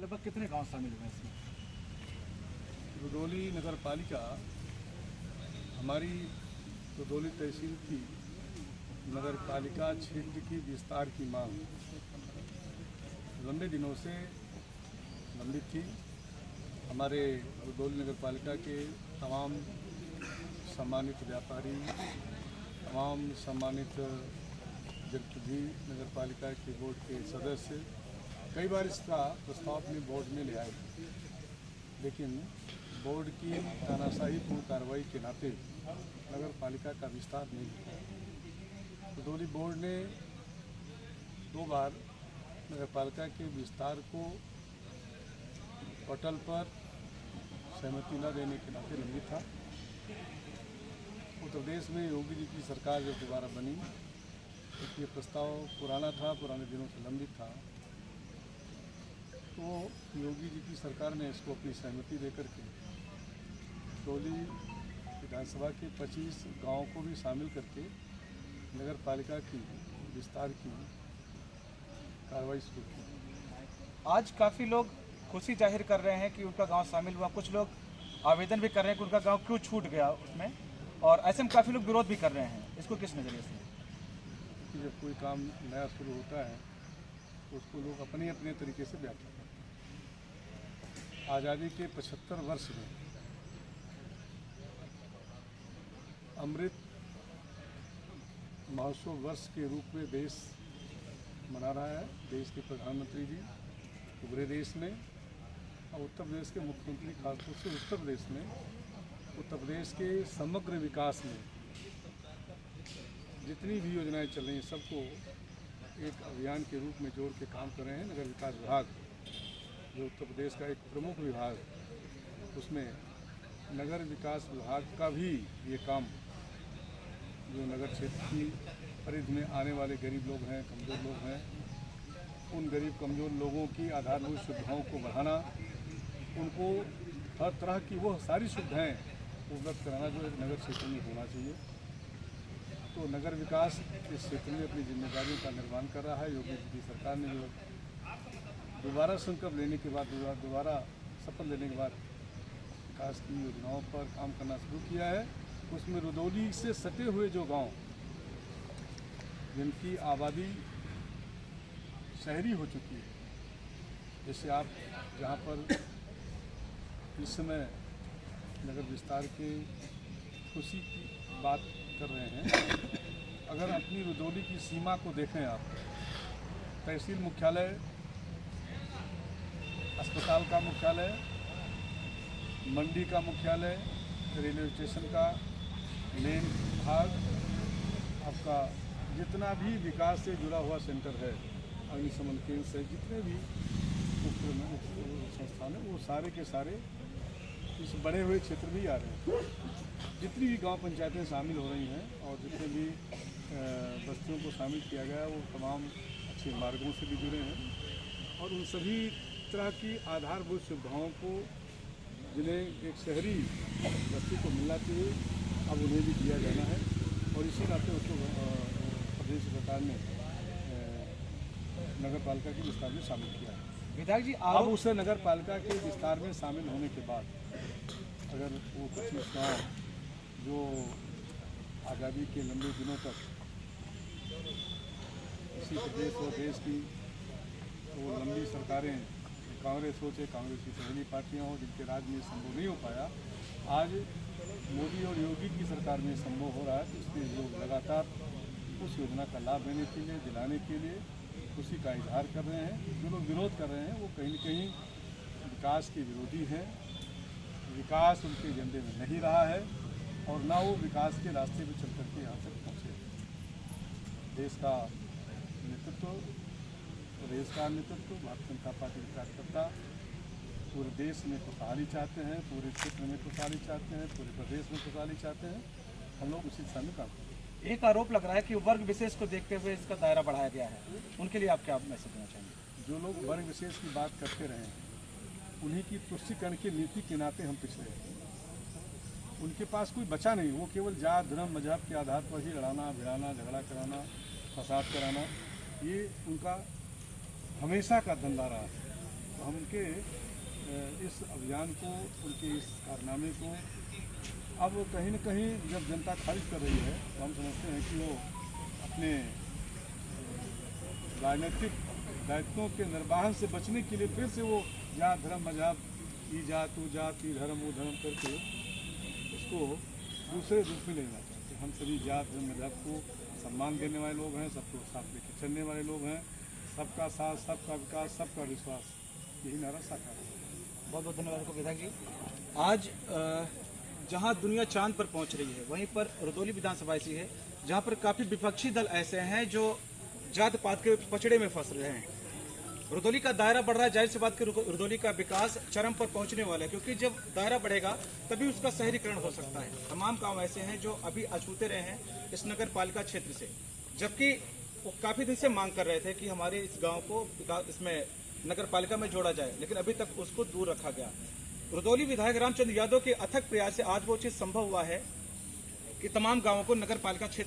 लगभग कितने गांव शामिल हुए हैं इसमें? रुदौली नगर पालिका हमारी रुदौली तहसील की नगर पालिका क्षेत्र की विस्तार की मांग लंबे दिनों से लंबित थी। हमारे रुदौली नगर पालिका के तमाम सम्मानित व्यापारी, तमाम सम्मानित जनप्रतिनिधि, नगर पालिका के बोर्ड के सदस्य कई बार इसका प्रस्ताव अपने बोर्ड में ले आए, लेकिन बोर्ड की तानाशाहीपूर्ण कार्रवाई के नाते नगर पालिका का विस्तार नहीं हुआ। रुदौली बोर्ड ने 2 बार नगर पालिका के विस्तार को पटल पर सहमति न देने के नाते लंबित था। उत्तर प्रदेश में योगी जी की सरकार जब दोबारा बनी, तो ये प्रस्ताव पुराना था, पुराने दिनों से लंबित था, तो योगी जी की सरकार ने इसको अपनी सहमति देकर के रुदौली विधानसभा के 25 गांवों को भी शामिल करके नगर पालिका की विस्तार की कार्रवाई शुरू की। आज काफ़ी लोग खुशी जाहिर कर रहे हैं कि उनका गांव शामिल हुआ, कुछ लोग आवेदन भी कर रहे हैं कि उनका गांव क्यों छूट गया उसमें, और ऐसे में काफ़ी लोग विरोध भी कर रहे हैं। इसको किस नज़रिए से? कि जब कोई काम नया शुरू होता है तो उसको लोग अपने अपने तरीके से व्याख्या करते हैं। आज़ादी के 75 वर्ष में अमृत महोत्सव वर्ष के रूप में देश मना रहा है। देश के प्रधानमंत्री जी पूरे देश में और उत्तर प्रदेश के मुख्यमंत्री खासतौर से उत्तर प्रदेश में, उत्तर प्रदेश के समग्र विकास में जितनी भी योजनाएं चल रही हैं सबको एक अभियान के रूप में जोड़ के काम कर रहे हैं। नगर विकास विभाग जो उत्तर प्रदेश का एक प्रमुख विभाग, उसमें नगर विकास विभाग का भी ये काम जो नगर क्षेत्र की परिधि में आने वाले गरीब लोग हैं, कमज़ोर लोग हैं, उन गरीब कमज़ोर लोगों की आधारभूत सुविधाओं को बढ़ाना, उनको हर तरह की वो सारी सुविधाएं उपलब्ध कराना जो एक नगर क्षेत्र में होना चाहिए। तो नगर विकास इस क्षेत्र में अपनी जिम्मेदारियों का निर्वहन कर रहा है। योगी जी की सरकार ने जो दोबारा संकल्प लेने के बाद, दोबारा शपथ लेने के बाद विकास की योजनाओं पर काम करना शुरू किया है। उसमें रुदौली से सटे हुए जो गांव जिनकी आबादी शहरी हो चुकी है, जैसे आप जहां पर इस समय नगर विस्तार के खुशी की बात कर रहे हैं, अगर अपनी रुदौली की सीमा को देखें आप, तहसील मुख्यालय, अस्पताल का मुख्यालय, मंडी का मुख्यालय, रेलवे स्टेशन का मेन भाग, आपका जितना भी विकास से जुड़ा हुआ सेंटर है, अग्निशमन केंद्र से जितने भी संस्थान हैं, वो सारे के सारे इस बड़े हुए क्षेत्र में ही आ रहे हैं। जितनी भी गांव पंचायतें शामिल हो रही हैं और जितने भी बस्तियों को शामिल किया गया है, वो तमाम अच्छे मार्गों से भी जुड़े हैं और उन सभी तरह की आधारभूत सुविधाओं को जिन्हें एक शहरी बस्ती को मिलना चाहिए, अब उन्हें भी दिया जाना है और इसी नाते उसको प्रदेश सरकार ने नगर पालिका के विस्तार में शामिल किया है। विधायक जी, अब उसे नगर पालिका के विस्तार में शामिल होने के बाद अगर वो 25 गाँव जो आज़ादी के लंबे दिनों तक इसी प्रदेश और देश की वो लंबी सरकारें, कांग्रेस हो चाहे कांग्रेस की सहेली पार्टियां हो, जिनके राज में संभव नहीं हो पाया, आज मोदी और योगी की सरकार में संभव हो रहा है। तो इसमें लोग लगातार उस योजना का लाभ लेने के लिए, दिलाने के लिए खुशी का इजहार कर रहे हैं। जो लोग विरोध कर रहे हैं वो कहीं न कहीं विकास के विरोधी हैं। विकास उनके एजेंडे में नहीं रहा है और ना वो विकास के रास्ते पर चल करके यहाँ तक पहुँचे। देश का नेतृत्व, प्रदेश का नेतृत्व, भारतीय जनता पार्टी के कार्यकर्ता पूरे देश में खुशहाली चाहते हैं, पूरे क्षेत्र में खुशहाली चाहते हैं, पूरे प्रदेश में खुशहाली चाहते हैं। हम लोग उसी दिशा में काम करते हैं। एक आरोप लग रहा है कि वर्ग विशेष को देखते हुए इसका दायरा बढ़ाया गया है, उनके लिए आप क्या मैसेज देना चाहेंगे? जो लोग वर्ग विशेष की बात करते रहे हैं, उन्हीं की तुष्टीकरण की नीति के नाते हम पिछड़े हैं। उनके पास कोई बचा नहीं, वो केवल जात, धर्म, मजहब के आधार पर ही लड़ाना, भिड़ाना, झगड़ा कराना, फसाद कराना, ये उनका हमेशा का धंधा रहा है। तो हम उनके इस अभियान को, उनके इस कारनामे को अब कहीं न कहीं जब जनता खारिज कर रही है तो हम समझते हैं कि वो अपने राजनीतिक दायित्वों के निर्वहन से बचने के लिए फिर से वो जात धर्म मजहब, ई जात वो जात, ई धर्म वो धर्म करके उसको दूसरे रूप में लेना चाहते हैं। हम सभी जात धर्म मजहब को सम्मान देने वाले लोग हैं, सबको साथ लेकर चलने वाले लोग हैं। सबका साथ, सबका विकास, सबका विश्वास, यही नारा साकार है। बहुत बहुत धन्यवाद आपको विधायक जी। आज जहां दुनिया चांद पर पहुंच रही है, वहीं पर रुदौली विधानसभा ऐसी है जहां पर काफ़ी विपक्षी दल ऐसे हैं जो जात पात के पचड़े में फंस रहे हैं। रुदौली का दायरा बढ़ रहा है, जाहिर सी बात कि रुदौली का विकास चरम पर पहुंचने वाला है, क्योंकि जब दायरा बढ़ेगा तभी उसका शहरीकरण हो सकता है। तमाम गांव ऐसे हैं जो अभी अछूते रहे हैं इस नगर पालिका क्षेत्र से, जबकि वो काफ़ी दिन से मांग कर रहे थे कि हमारे इस गांव को इसमें नगर पालिका में जोड़ा जाए, लेकिन अभी तक उसको दूर रखा गया। रुदौली विधायक रामचंद्र यादव के अथक प्रयास से आज वो चीज़ संभव हुआ है कि तमाम गांवों को नगर पालिका क्षेत्र